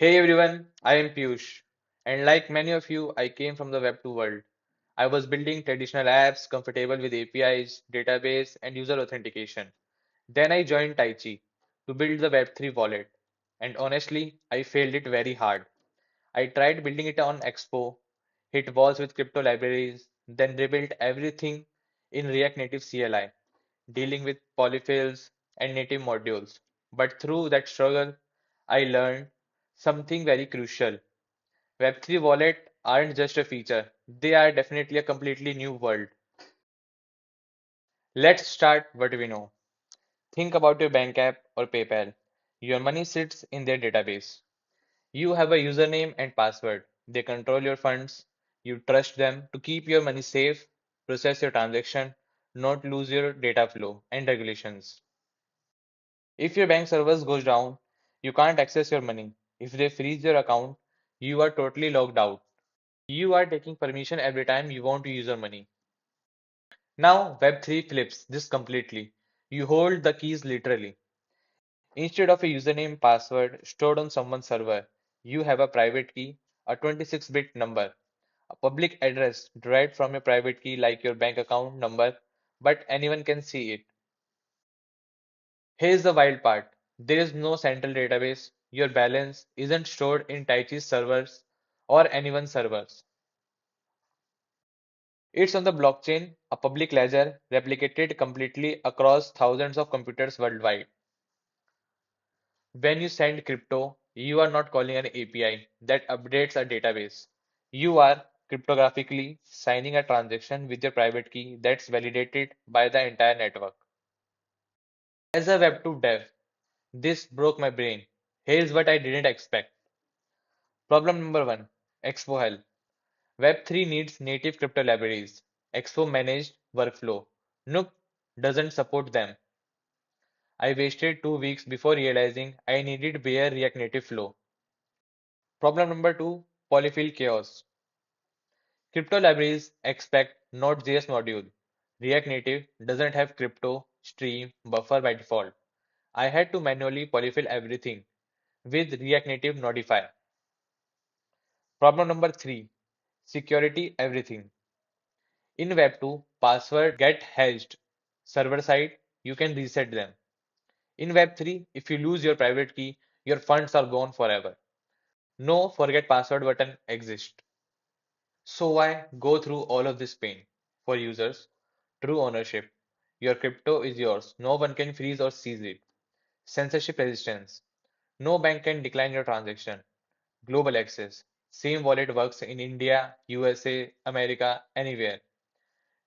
Hey everyone, I am Piyush, and like many of you, I came from the Web2 world. I was building traditional apps comfortable with APIs, database, and user authentication. Then I joined Tychi to build the Web3 wallet, and honestly, I failed it very hard. I tried building it on Expo, hit walls with crypto libraries, then rebuilt everything in React Native CLI, dealing with polyfills and native modules. But through that struggle, I learned something very crucial. Web3 wallet aren't just a feature, they are definitely a completely new world. Let's start what we know. Think about your bank app or PayPal. Your money sits in their database. You have a username and password. They control your funds. You trust them to keep your money safe, process your transaction, not lose your data flow and regulations. If your bank servers goes down, you can't access your money. If they freeze your account, you are totally logged out. You are taking permission every time you want to use your money. Now Web3 flips this completely. You hold the keys literally. Instead of a username password stored on someone's server, you have a private key, a 26-bit number, a public address derived from your private key like your bank account number, but anyone can see it. Here's the wild part. There is no central database. Your balance isn't stored in Tychi's servers or anyone's servers. It's on the blockchain, a public ledger replicated completely across thousands of computers worldwide. When you send crypto, you are not calling an API that updates a database. You are cryptographically signing a transaction with your private key that's validated by the entire network. As a Web2 dev, this broke my brain. Here's what I didn't expect. Problem number one, Expo hell. Web3 needs native crypto libraries. Expo managed workflow. Nope, doesn't support them. I wasted 2 weeks before realizing I needed bare React Native flow. Problem number two, polyfill chaos. Crypto libraries expect Node.js module. React Native doesn't have crypto, stream, buffer by default. I had to manually polyfill everything with React Native Nodify. Problem number three, security everything. In Web2, password get hashed. Server side, you can reset them. In Web3, if you lose your private key, your funds are gone forever. No forget password button exists. So why go through all of this pain? For users, true ownership. Your crypto is yours. No one can freeze or seize it. Censorship resistance. No bank can decline your transaction. Global access. Same wallet works in India, USA, America, anywhere.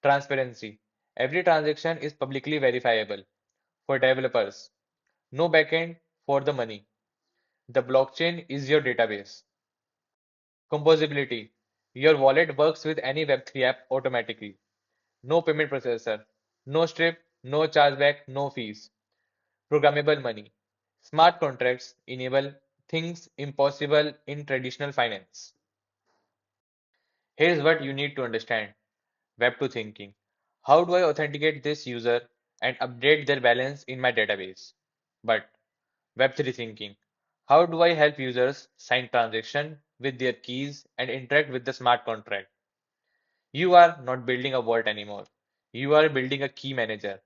Transparency. Every transaction is publicly verifiable. For developers, no backend for the money. The blockchain is your database. Composability. Your wallet works with any Web3 app automatically. No payment processor. No strip, no chargeback, no fees. Programmable money. Smart contracts enable things impossible in traditional finance. Here's what you need to understand. Web2 thinking. How do I authenticate this user and update their balance in my database? But Web3 thinking. How do I help users sign transaction with their keys and interact with the smart contract? You are not building a vault anymore. You are building a key manager.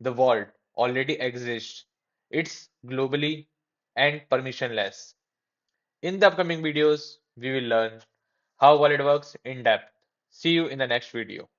The vault already exists. It's globally and permissionless. In the upcoming videos, we will learn how wallet works in depth. See you in the next video.